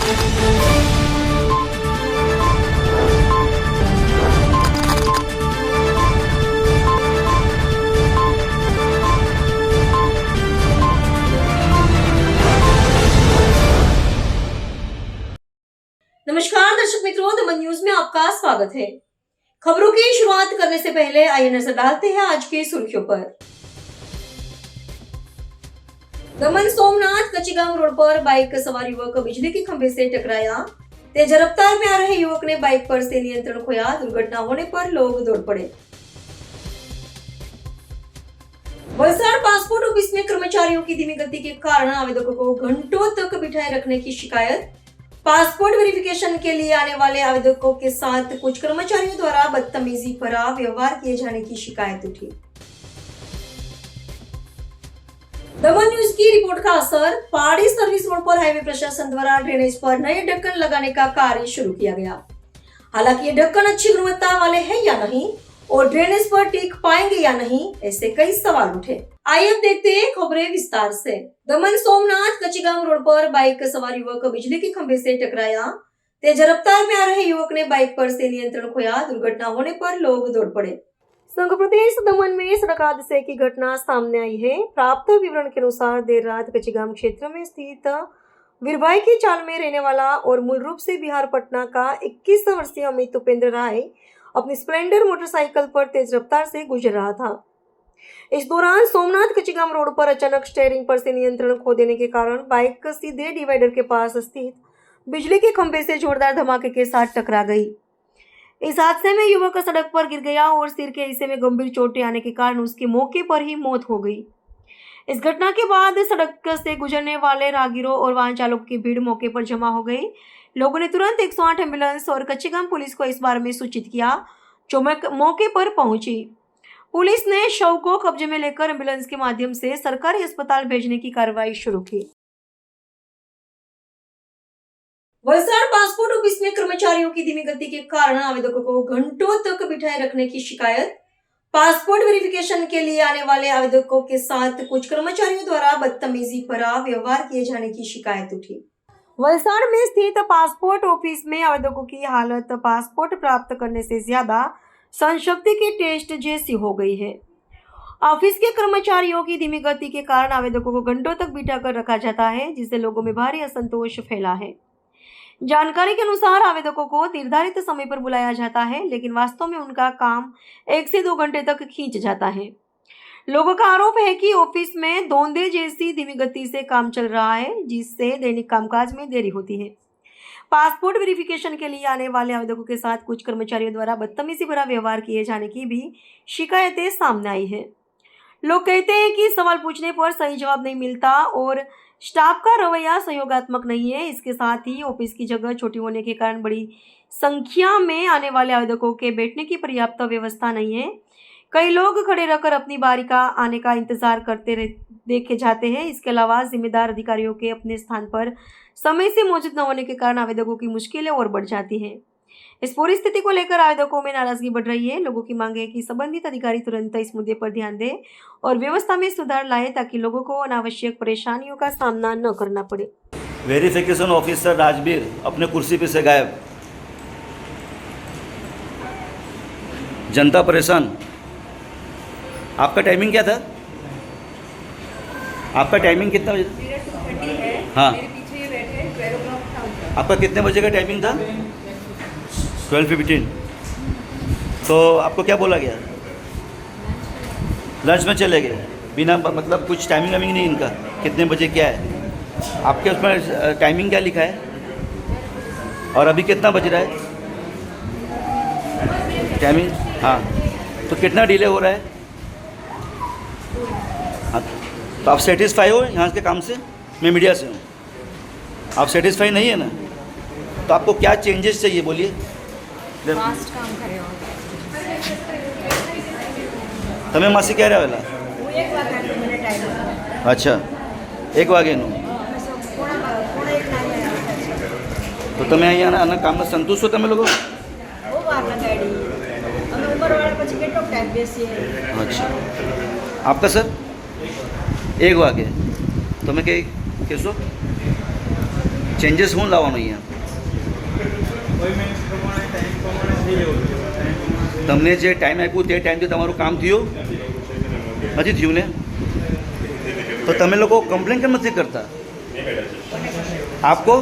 नमस्कार दर्शक मित्रों, दमन न्यूज में आपका स्वागत है। खबरों की शुरुआत करने से पहले आइए नजर डालते हैं आज की सुर्खियों पर। दमन सोमनाथ कच्चीगांव रोड पर बाइक सवार युवक बिजली के खंभे से टकराया। तेज रफ्तार में आ रहे युवक ने बाइक पर से नियंत्रण खोया। दुर्घटना होने पर लोग दौड़ पड़े। वलसाड पासपोर्ट ऑफिस में कर्मचारियों की धीमी गति के कारण आवेदकों को घंटों तक बिठाए रखने की शिकायत। पासपोर्ट वेरिफिकेशन के लिए आने वाले आवेदकों के साथ कुछ कर्मचारियों द्वारा बदतमीजी भरा व्यवहार किए जाने की शिकायत उठी। दमन न्यूज की रिपोर्ट का असर। पहाड़ी सर्विस रोड पर हाईवे प्रशासन द्वारा ड्रेनेज पर नए ढक्कन लगाने का कार्य शुरू किया गया। हालांकि ये ढक्कन अच्छी गुणवत्ता वाले हैं या नहीं और ड्रेनेज पर टिक पाएंगे या नहीं, ऐसे कई सवाल उठे। आइए अब देखते हैं खबरें विस्तार से। दमन सोमनाथ कच्चीगांव रोड पर बाइक सवार युवक बिजली के खंभे से टकराया। तेज रफ्तार में आ रहे युवक ने बाइक पर से नियंत्रण खोया। दुर्घटना होने पर लोग दौड़ पड़े। संघ प्रदेश दमन में सड़क हादसे की घटना सामने आई है। प्राप्त विवरण के अनुसार देर रात कच्चीगांव क्षेत्र में स्थित वीरबाई की चाल में रहने वाला और मूल रूप से बिहार पटना का 21 वर्षीय अमित उपेंद्र राय अपनी स्प्लेंडर मोटरसाइकिल पर तेज रफ्तार से गुजर रहा था। इस दौरान सोमनाथ कच्चीगांव रोड पर अचानक स्टीयरिंग पर से नियंत्रण खो देने के कारण बाइक सीधे डिवाइडर के पास स्थित बिजली के खंभे से जोरदार धमाके के साथ टकरा गई। इस हादसे में युवक सड़क पर गिर गया और सिर के हिस्से में गंभीर चोटें आने के कारण उसकी मौके पर ही मौत हो गई। इस घटना के बाद सड़क से गुजरने वाले राहगीरों और वाहन चालकों की भीड़ मौके पर जमा हो गई। लोगों ने तुरंत 108 एम्बुलेंस और कच्चीगांव पुलिस को इस बारे में सूचित किया, जो मौके पर पहुंची। पुलिस ने शव को कब्जे में लेकर एम्बुलेंस के माध्यम से सरकारी अस्पताल भेजने की कार्रवाई शुरू की। वलसाड पासपोर्ट ऑफिस में कर्मचारियों की धीमी गति के कारण आवेदकों को घंटों तक बिठाए रखने की शिकायत। पासपोर्ट वेरिफिकेशन के लिए आने वाले आवेदकों के साथ कुछ कर्मचारियों द्वारा बदतमीजी भरा व्यवहार किए जाने की शिकायत उठी। वलसाड में स्थित पासपोर्ट ऑफिस में आवेदकों की हालत पासपोर्ट प्राप्त करने से ज्यादा संशक्ति के टेस्ट जैसी हो गई है। ऑफिस के कर्मचारियों की धीमी गति के कारण आवेदकों को घंटों तक बिठाकर रखा जाता है, जिससे लोगों में भारी असंतोष फैला है। जानकारी के अनुसार आवेदकों को निर्धारित समय पर बुलाया जाता है, लेकिन वास्तव में उनका काम 1 से 2 घंटे तक खींच जाता है। लोगों का आरोप है कि ऑफिस में धोंधे जैसी धीमी गति से काम चल रहा है, जिससे दैनिक कामकाज में देरी होती है। पासपोर्ट वेरिफिकेशन के लिए आने वाले आवेदकों के साथ कुछ कर्मचारियों द्वारा बदतमीजी भरा व्यवहार किए जाने की भी शिकायतें सामने आई है। लोग कहते हैं कि सवाल पूछने पर सही जवाब नहीं मिलता और स्टाफ का रवैया सहयोगात्मक नहीं है। इसके साथ ही ऑफिस की जगह छोटी होने के कारण बड़ी संख्या में आने वाले आवेदकों के बैठने की पर्याप्त व्यवस्था नहीं है। कई लोग खड़े रहकर अपनी बारी का आने का इंतजार करते देखे जाते हैं। इसके अलावा जिम्मेदार अधिकारियों के अपने स्थान पर समय से मौजूद न होने के कारण आवेदकों की मुश्किलें और बढ़ जाती हैं। इस पूरी स्थिति को लेकर आवेदकों में नाराजगी बढ़ रही है। लोगों की मांग है कि संबंधित अधिकारी तुरंत इस मुद्दे पर ध्यान दें और व्यवस्था में सुधार लाए, ताकि लोगों को अनावश्यक परेशानियों का सामना न करना पड़े। वेरिफिकेशन ऑफिसर राजवीर अपने कुर्सी पे से गायब, जनता परेशान। आपका टाइमिंग क्या था? आपका टाइमिंग कितना बजे? हाँ, आपका कितने बजे का टाइमिंग था? 12:15। तो आपको क्या बोला गया? लंच में चले गए बिना मतलब कुछ टाइमिंग वाइमिंग नहीं इनका, कितने बजे क्या है? आपके उसमें टाइमिंग क्या लिखा है? और अभी कितना बज रहा है टाइमिंग? हाँ, तो कितना डिले हो रहा है? हाँ, तो आप सेटिस्फाई हो यहाँ के काम से? मैं मीडिया से हूँ, आप सेटिस्फाई नहीं है ना? तो आपको क्या चेंजेस चाहिए बोलिए? फास्ट काम करे हो તમે માસી ક્યારે આવેલા? હું 1 વાગે મને ટાઈમ. અચ્છા, 1 વાગ્યાનું. પોણા 1 ના આવ્યા. તો તમે અહીંયા આના કામમાં સંતુષ્ટ છો તમે લોકો? બહુ વાર લગાડી. અમે ઉંમરવાળા પછી કેટલો ટાઈમ બેસીએ. અચ્છા, આપકા સર 1 વાગે તમે કઈ કહેશો? ચેન્જીસ શું લાવવાનું અહીંયા? તમને જે ટાઈમ આપ્યું તે ટાઈમથી તમારું કામ થયું નથી થયું ને? તો તમે લોકો कंप्लेन કેમ નથી करता? आपको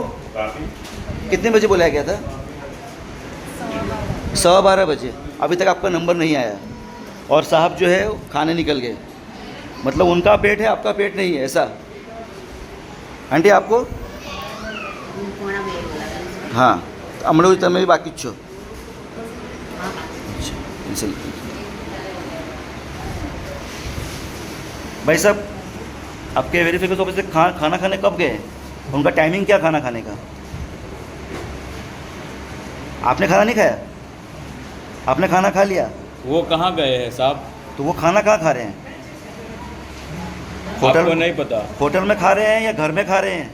कितने बजे बुलाया गया था? 12:15 बजे। अभी तक आपका नंबर नहीं आया और साहब जो है खाने निकल गए। मतलब उनका पेट है, आपका पेट नहीं है, ऐसा? आंटी आपको? हाँ, हम लोग तमें भी बाकी छो। अच्छा, भाई साहब, आपके वेरिफिकेशन ऑफिस से खाना खाने कब गए? उनका टाइमिंग क्या खाना खाने का? आपने खाना नहीं खाया? आपने खाना खा लिया? वो कहाँ गए हैं साहब? तो वो खाना कहाँ खा रहे हैं? आपको नहीं पता? होटल में खा रहे हैं या घर में खा रहे हैं?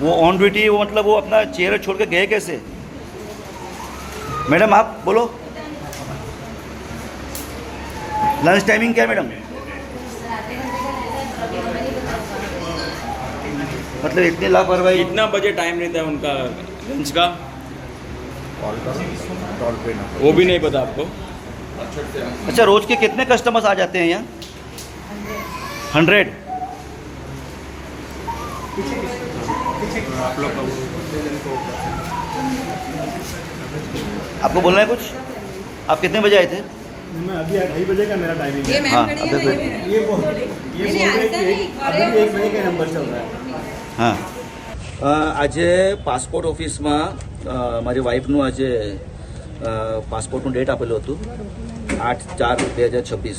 वो ऑन ड्यूटी, वो मतलब वो अपना चेयर छोड़ के गए कैसे? मैडम आप बोलो, लंच टाइमिंग क्या है मैडम? मतलब इतनी लापरवाही। कितना बजे टाइम रहता है उनका लंच का? वो भी नहीं पता आपको? अच्छा, रोज के कितने कस्टमर्स आ जाते हैं यहाँ? 100? आपको बोलना है कुछ? आप कितने बजे आए थे? मैं अभी 2:30 बजे का मेरा टाइमिंग है। हाँ, अभी ये बोल रहे कि अभी 1 बजे का नंबर चल रहा है। હા, આજે પાસપોર્ટ ઓફિસમાં મારી વાઈફનું આજે પાસપોર્ટનું ડેટ આપેલું હતું 8/4/2026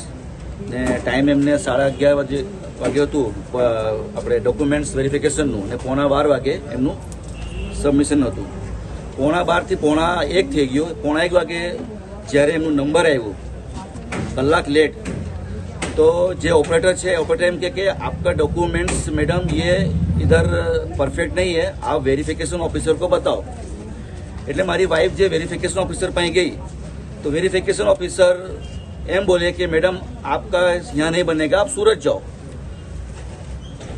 ને ટાઈમ એમને 11:30 વાગ્યું હતું આપણે ડોક્યુમેન્ટ્સ વેરિફિકેશનનું ને 11:15 વાગે એમનું સબમિશન હતું. 11:15 થી 1:15 થઈ ગયો. 1:15 વાગે જ્યારે એમનું નંબર આવ્યું કલાક લેટ, तो जो ऑपरेटर है ऑपरेटर एम के आपका डॉक्यूमेंट्स मैडम ये इधर परफेक्ट नहीं है, आप वेरिफिकेशन ऑफिसर को बताओ. એટલે મારી વાઈફ જે વેરિફિकेशन ऑफिसर पाई गई तो वेरिफिकेशन ऑफिसर एम बोले कि मैडम आपका यहाँ नहीं बनेगा, आप सूरत जाओ.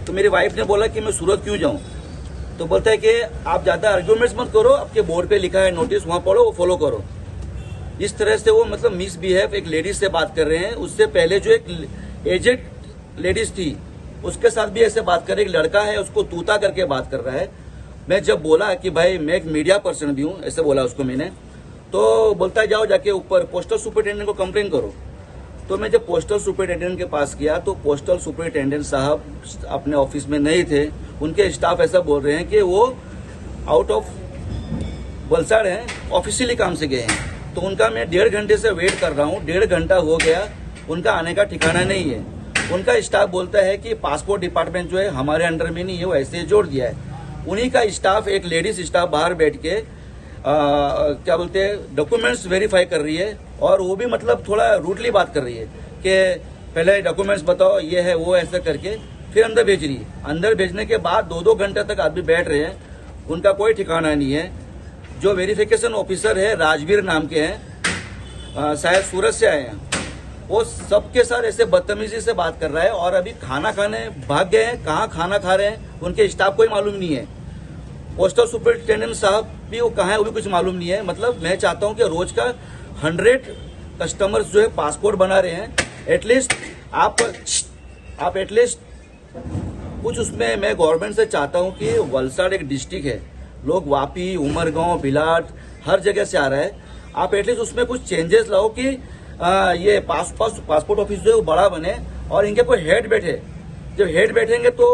तो मेरी वाइफ ने बोला कि मैं सूरत क्यों जाऊँ? तो बोलता है कि आप ज़्यादा आर्ग्यूमेंट्स मत करो, आपके बोर्ड पे लिखा है नोटिस, वहाँ पढ़ो, वो फॉलो करो. इस तरह से वो मतलब मिसबिहेव एक लेडीज से बात कर रहे हैं. उससे पहले जो एक एजेड लेडीज थी उसके साथ भी ऐसे बात कर रहे. एक लड़का है उसको तूता करके बात कर रहा है. मैं जब बोला कि भाई मैं एक मीडिया पर्सन भी हूँ, ऐसे बोला उसको मैंने, तो बोलता है जाओ जाके ऊपर पोस्टल सुपरिटेंडेंट को कंप्लेन करो. तो मैं जब पोस्टल सुपरिटेंडेंट के पास गया तो पोस्टल सुपरिटेंडेंट साहब अपने ऑफिस में नहीं थे. उनके स्टाफ ऐसा बोल रहे हैं कि वो आउट ऑफ वलसाड़ हैं, ऑफिशियली काम से गए हैं. तो उनका मैं 1.5 घंटे से वेट कर रहा हूँ, 1.5 घंटा हो गया, उनका आने का ठिकाना नहीं है. उनका स्टाफ बोलता है कि पासपोर्ट डिपार्टमेंट जो है हमारे अंडर में नहीं है, वो ऐसे जोड़ दिया है. उन्हीं का स्टाफ, एक लेडीज स्टाफ बाहर बैठ के क्या बोलते हैं डॉक्यूमेंट्स वेरीफाई कर रही है. और वो भी मतलब थोड़ा रूडली बात कर रही है कि पहले डॉक्यूमेंट्स बताओ, ये है वो, ऐसा करके फिर अंदर भेज रही है. अंदर भेजने के बाद 2-2 घंटे तक आदमी बैठ रहे हैं, उनका कोई ठिकाना नहीं है. जो वेरिफिकेशन ऑफिसर है राजवीर नाम के हैं, शायद सूरत से आए हैं, वो सबके साथ ऐसे बदतमीजी से बात कर रहा है. और अभी खाना खाने भाग गए हैं, कहाँ खाना खा रहे हैं उनके स्टाफ को ही मालूम नहीं है. पोस्टल सुपरिटेंडेंट साहब भी वो कहाँ है वो भी कुछ मालूम नहीं है. मतलब मैं चाहता हूँ कि रोज का 100 कस्टमर्स जो है पासपोर्ट बना रहे हैं, एटलीस्ट आप एटलीस्ट कुछ उसमें मैं गवर्नमेंट से चाहता हूँ कि वलसाड़ एक डिस्ट्रिक्ट है, लोग वापी, उमरगांव, बिलाट हर जगह से आ रहा है. आप एटलीस्ट उसमें कुछ चेंजेस लाओ कि ये पासपोर्ट ऑफिस जो है वो बड़ा बने और इनके कोई हेड बैठे. जब हेड बैठेंगे तो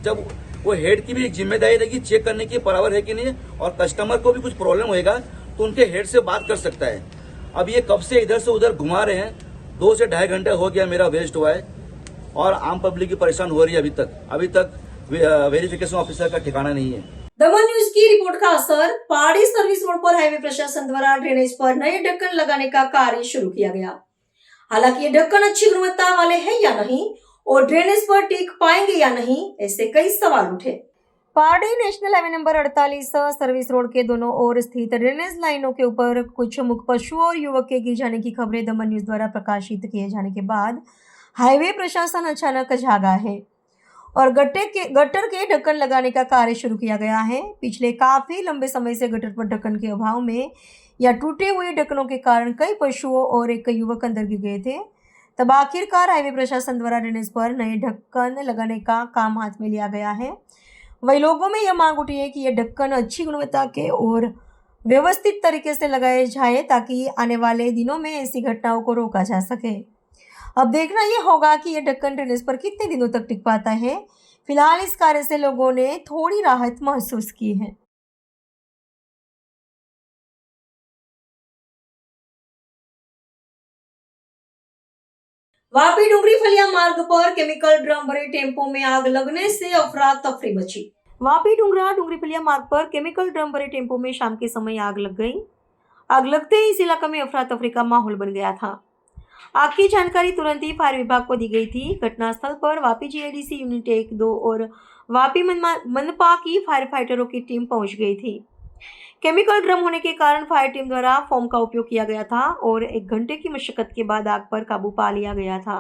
जब वो हेड की भी एक जिम्मेदारी रहेगी चेक करने की बराबर है कि नहीं, और कस्टमर को भी कुछ प्रॉब्लम होएगा तो उनके हेड से बात कर सकता है. अब ये कब से इधर से उधर घुमा रहे हैं, 2 से 2.5 घंटे हो गया मेरा वेस्ट हुआ है और आम पब्लिक की परेशान हो रही है. अभी तक वेरिफिकेशन ऑफिसर का ठिकाना नहीं है. दमन न्यूज की रिपोर्ट का असर. पहाड़ी सर्विस रोड पर हाईवे प्रशासन द्वारा ड्रेनेज पर नए ढक्कन लगाने का कार्य शुरू किया गया. हालांकि ये ढक्कन अच्छी गुणवत्ता वाले हैं या नहीं और ड्रेनेज पर टिक पाएंगे या नहीं, ऐसे कई सवाल उठे. पहाड़ी national highway number 48 service road के दोनों ओर स्थित ड्रेनेज लाइनों के ऊपर कुछ मुख पशुओं और युवक के गिर जाने की खबरें दमन न्यूज द्वारा प्रकाशित किए जाने के बाद हाईवे प्रशासन अचानक जागा है और गटर के ढक्कन लगाने का कार्य शुरू किया गया है। पिछले काफी लंबे समय से गटर पर ढक्कन के अभाव में या टूटे हुए ढक्कनों के कारण कई पशुओं और एक युवक अंदर गिर गए थे। तब आखिरकार हाईवे प्रशासन द्वारा ड्रेनेज पर नए ढक्कन लगाने का काम हाथ में लिया गया है। वही लोगों में यह मांग उठी है कि यह ढक्कन अच्छी गुणवत्ता के और व्यवस्थित तरीके से लगाए जाए ताकि आने वाले दिनों में ऐसी घटनाओं को रोका जा सके। अब देखना यह होगा कि यह ढक्कन ड्रेनेज पर कितने दिनों तक टिक पाता है। फिलहाल इस कार्य से लोगों ने थोड़ी राहत महसूस की है। वापी डूंगरी फलिया मार्ग पर केमिकल ड्रम भरे टेम्पो में आग लगने से अफरा तफरी मची। वापी डूंगरी फलिया मार्ग पर केमिकल ड्रम भरे टेम्पो में शाम के समय आग लग गई। आग लगते ही इस इलाके में अफरा तफरी का माहौल बन गया था। आग की जानकारी तुरंत ही फायर विभाग को दी गई थी। घटनास्थल पर वापी जीआईडीसी यूनिट 1, 2 और वापी मनपा की फायर फाइटरों की टीम पहुंच गई थी। केमिकल ड्रम होने के कारण फायर टीम द्वारा फोम का उपयोग किया गया था और 1 घंटे की मशक्कत के बाद आग पर काबू पा लिया गया था।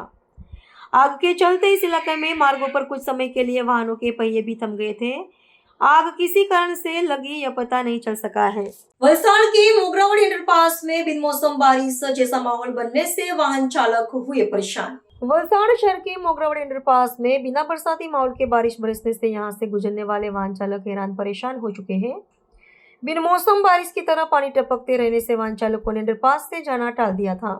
आग के चलते इस इलाके में मार्गों पर कुछ समय के लिए वाहनों के पहिए भी थम गए थे। आग किसी कारण से लगी यह पता नहीं चल सका है। वलसाड़ के मोगरावड़ी अंडरपास में बिन मौसम बारिश जैसा माहौल बनने से वाहन चालक हुए परेशान। वलसाड़ शहर के मोगरावड़ी अंडरपास में बिना बरसाती माहौल के बारिश बरसने से यहां से गुजरने वाले वाहन चालक हैरान परेशान हो चुके हैं। बिन मौसम बारिश की तरह पानी टपकते रहने से वाहन चालकों ने अंडरपास से जाना टाल दिया था।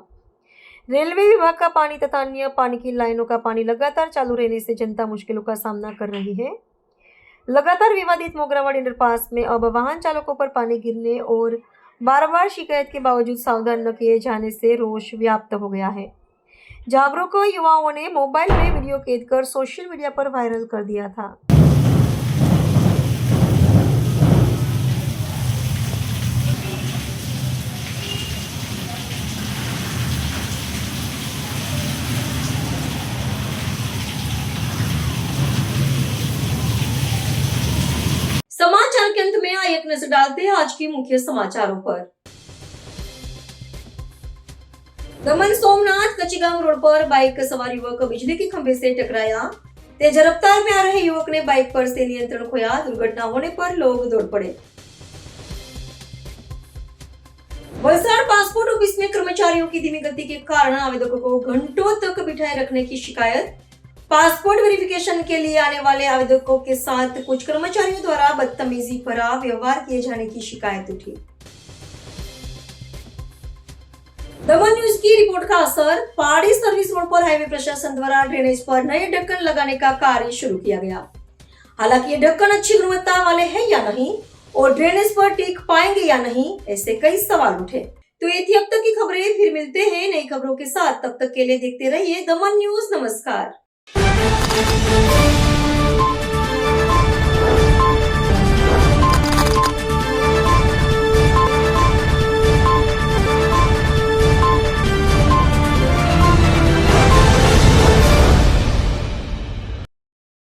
रेलवे विभाग का पानी तथा अन्य पानी की लाइनों का पानी लगातार चालू रहने से जनता मुश्किलों का सामना कर रही है। लगातार विवादित मोगरावड़ी अंडरपास में अब वाहन चालकों पर पानी गिरने और बार-बार शिकायत के बावजूद सावधान न किए जाने से रोष व्याप्त हो गया है। जागरूक युवाओं ने मोबाइल में वीडियो कैद कर सोशल मीडिया पर वायरल कर दिया था। समाचार के अंत में आइए एक नजर डालते हैं आज की मुख्य समाचारों पर। दमन सोमनाथ कच्चीगांव रोड पर बाइक सवार युवक बिजली के खंभे से टकराया। तेज रफ्तार में आ रहे युवक ने बाइक पर से नियंत्रण खोया। दुर्घटना होने पर लोग दौड़ पड़े। वलसाड़ पासपोर्ट ऑफिस में कर्मचारियों की धीमी गति के कारण आवेदकों को घंटों तक बिठाए रखने की शिकायत। पासपोर्ट वेरिफिकेशन के लिए आने वाले आवेदकों के साथ कुछ कर्मचारियों द्वारा बदतमीजी भरा व्यवहार किए जाने की शिकायत उठी। दमन न्यूज की रिपोर्ट का असर। पहाड़ी सर्विस रोड पर हाईवे प्रशासन द्वारा ड्रेनेज पर नए ढक्कन लगाने का कार्य शुरू किया गया। हालांकि ये ढक्कन अच्छी गुणवत्ता वाले हैं या नहीं और ड्रेनेज पर टिक पाएंगे या नहीं, ऐसे कई सवाल उठे। तो ये थी अब तक की खबरें। फिर मिलते हैं नई खबरों के साथ। तब तक के लिए देखते रहिए दमन न्यूज। नमस्कार।